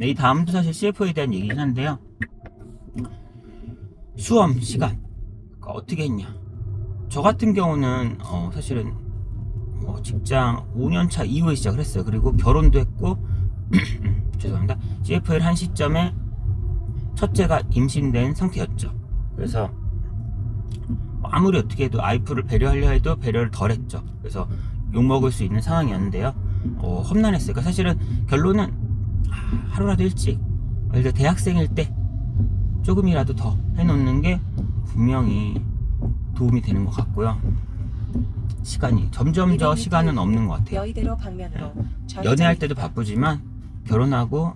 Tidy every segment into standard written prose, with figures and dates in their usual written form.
이 다음도 사실 CFO에 대한 얘기긴 한데요. 수험 시간 그러니까 어떻게 했냐. 저 같은 경우는 사실은 직장 5년차 이후에 시작을 했어요. 그리고 결혼도 했고 죄송합니다. CFO를 한 시점에 첫째가 임신된 상태였죠. 그래서 아무리 어떻게 해도 와이프를 배려하려 해도 배려를 덜 했죠. 그래서 욕먹을 수 있는 상황이었는데요. 험난했어요. 그러니까 사실은 결론은 하루라도 일찍, 예를 들어 대학생일 때 조금이라도 더 해놓는 게 분명히 도움이 되는 것 같고요. 시간이 점점 더 시간은 없는 것 같아요. 연애할 때도 바쁘지만 결혼하고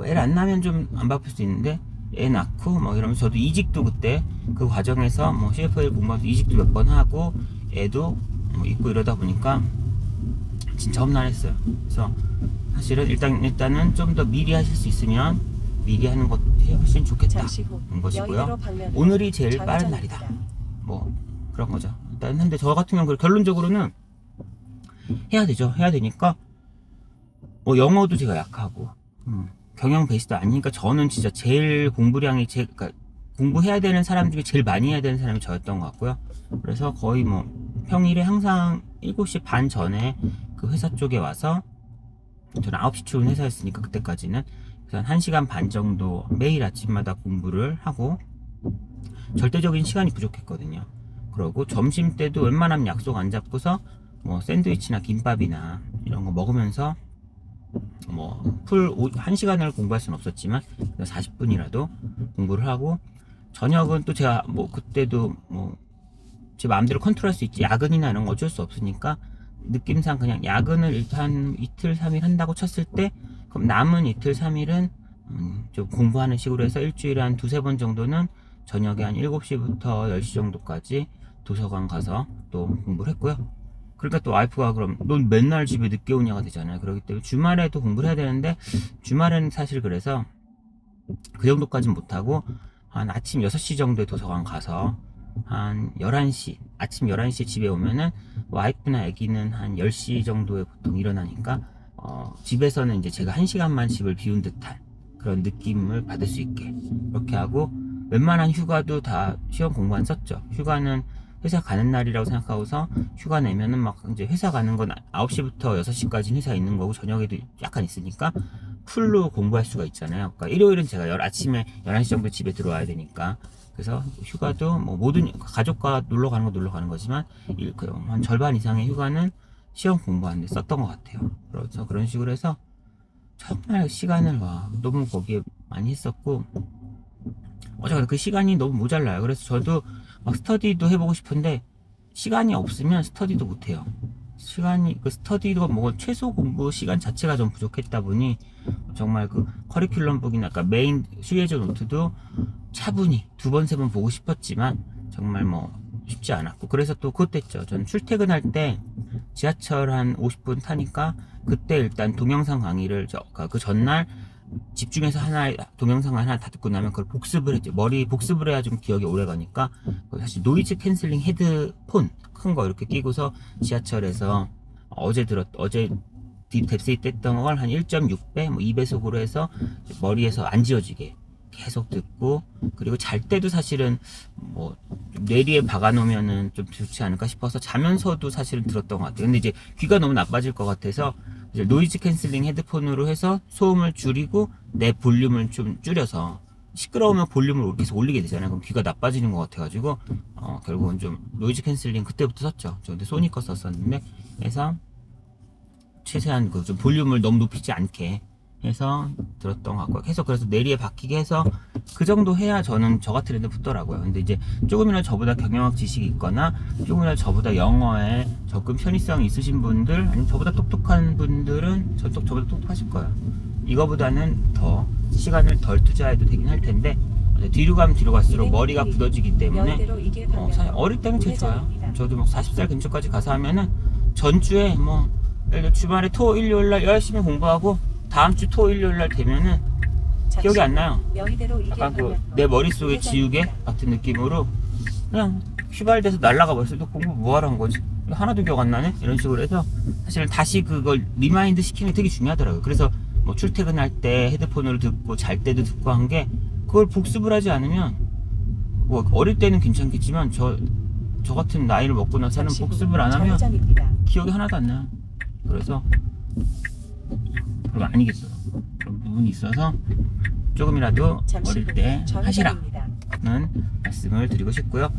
애를 안 낳으면 좀 안 바쁠 수 있는데 애 낳고 이러면서 저도 이직도 그때 그 과정에서 CFA 공부하면서 이직도 몇 번 하고 애도 있고 이러다 보니까 진짜 험난했어요. 그래서 사실은 일단은 좀 더 미리 하실 수 있으면 미리 하는 것이 훨씬 좋겠다는 것이고요. 오늘이 제일 빠른 날이다. 그런 거죠. 일단 근데 저 같은 경우는 결론적으로는 해야 되죠. 해야 되니까 영어도 제가 약하고 경영 베이스도 아니니까 저는 진짜 제일 공부량이 그러니까 공부해야 되는 사람 중에 제일 많이 해야 되는 사람이 저였던 것 같고요. 그래서 거의 평일에 항상 7시 반 전에 그 회사 쪽에 와서 저는 9시 출근 회사였으니까 그때까지는 그래서 한 1시간 반 정도 매일 아침마다 공부를 하고 절대적인 시간이 부족했거든요. 그러고 점심 때도 웬만하면 약속 안 잡고서 샌드위치나 김밥이나 이런 거 먹으면서 풀 1시간을 공부할 수는 없었지만 40분이라도 공부를 하고 저녁은 또 제가 그때도 제 마음대로 컨트롤할 수 있지 야근이나 이런 거 어쩔 수 없으니까 느낌상 그냥 야근을 일단 이틀 3일 한다고 쳤을 때 그럼 남은 이틀 3일은 좀 공부하는 식으로 해서 일주일에 한 2-3번 정도는 저녁에 한 7시부터 10시 정도까지 도서관 가서 또 공부를 했고요. 그러니까 또 와이프가 그럼 넌 맨날 집에 늦게 오냐가 되잖아요. 그렇기 때문에 주말에도 공부를 해야 되는데 주말에는 사실 그래서 그 정도까지는 못하고 한 아침 6시 정도에 도서관 가서 한 11시 아침 11시에 집에 오면은 와이프나 아기는 한 10시 정도에 보통 일어나니까 집에서는 이제 제가 1시간만 집을 비운 듯한 그런 느낌을 받을 수 있게 그렇게 하고 웬만한 휴가도 다 시험 공부 안 썼죠. 휴가는 회사 가는 날이라고 생각하고서 휴가 내면은 이제 회사 가는 건 9시부터 6시까지는 회사에 있는 거고 저녁에도 약간 있으니까 풀로 공부할 수가 있잖아요. 그러니까 일요일은 제가 아침에 11시 정도 집에 들어와야 되니까 그래서 휴가도 모든 가족과 놀러 가는 거 놀러 가는 거지만 한 절반 이상의 휴가는 시험 공부하는데 썼던 것 같아요. 그래서 그런 식으로 해서 정말 시간을 너무 거기에 많이 했었고 어쨌든 그 시간이 너무 모자라요. 그래서 저도 스터디도 해보고 싶은데 시간이 없으면 스터디도 못해요. 스터디도 최소 공부 시간 자체가 좀 부족했다 보니 정말 그 커리큘럼북이나 메인 수혜조 노트도 차분히 2번 3번 보고 싶었지만 정말 쉽지 않았고 그래서 또 그것도 했죠. 저는 출퇴근할 때 지하철 한 50분 타니까 그때 일단 동영상 강의를 그 전날 집중해서 동영상을 하나 다 듣고 나면 그걸 복습을 했죠. 머리 복습을 해야 좀 기억이 오래 가니까 사실 노이즈 캔슬링 헤드폰 큰 거 이렇게 끼고서 지하철에서 어제 뎁스이 뗐던 걸 한 1.6배 2배속으로 해서 머리에서 안 지워지게 계속 듣고 그리고 잘 때도 사실은 뇌리에 박아놓으면은 좀 좋지 않을까 싶어서 자면서도 사실은 들었던 것 같아요. 근데 이제 귀가 너무 나빠질 것 같아서 이제 노이즈 캔슬링 헤드폰으로 해서 소음을 줄이고 내 볼륨을 좀 줄여서 시끄러우면 볼륨을 계속 올리게 되잖아요. 그럼 귀가 나빠지는 것 같아가지고 결국은 좀 노이즈 캔슬링 그때부터 썼죠. 저 근데 소니 거 썼었는데 그래서 최대한 좀 볼륨을 너무 높이지 않게 해서 들었던 것 같고요. 계속 그래서 뇌리에 박히게 해서 그 정도 해야 저는 저 같은 애들 붙더라고요. 근데 이제 조금이라도 저보다 경영학 지식이 있거나 조금이라도 저보다 영어에 접근 편의성이 있으신 분들 아니면 저보다 똑똑한 분들은 저보다 똑똑하실 거예요. 이거보다는 더 시간을 덜 투자해도 되긴 할 텐데 뒤로 가면 뒤로 갈수록 머리가 굳어지기 때문에 사실 어릴 때는 제일 좋아요. 저도 40살 근처까지 가서 하면은 전주에 주말에 토 일요일날 열심히 공부하고 다음 주 토 일요일날 되면은 기억이 안 나요. 약간 내 머릿속에 지우개 같은 느낌으로 그냥 휘발돼서 날아가 버렸어. 또 공부 뭐하러 한 거지? 하나도 기억 안 나네? 이런 식으로 해서 사실은 다시 그걸 리마인드 시키는 게 되게 중요하더라고요. 그래서 뭐 출퇴근할 때 헤드폰으로 듣고 잘 때도 듣고 한 게 그걸 복습을 하지 않으면 뭐 어릴 때는 괜찮겠지만 저 같은 나이를 먹고 나서는 잠시 후 복습을 안 하면 좌회전입니다. 기억이 하나도 안 나요. 그래서 그럼 아니겠어. 그런 부분이 있어서 조금이라도 잠시 어릴 후 때 좌회전입니다. 하시라는 말씀을 드리고 싶고요.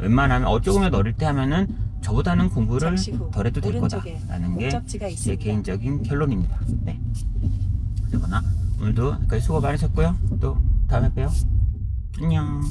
웬만하면 조금이라도 어릴 때 하면은 저보다는 공부를 잠시 후 덜 해도 될 오른쪽에 거다라는 게 목적지가 제 있습니다. 개인적인 결론입니다. 네. 어쨌거나 오늘도 여기까지 수고 많으셨고요. 또 다음에 봬요. 안녕.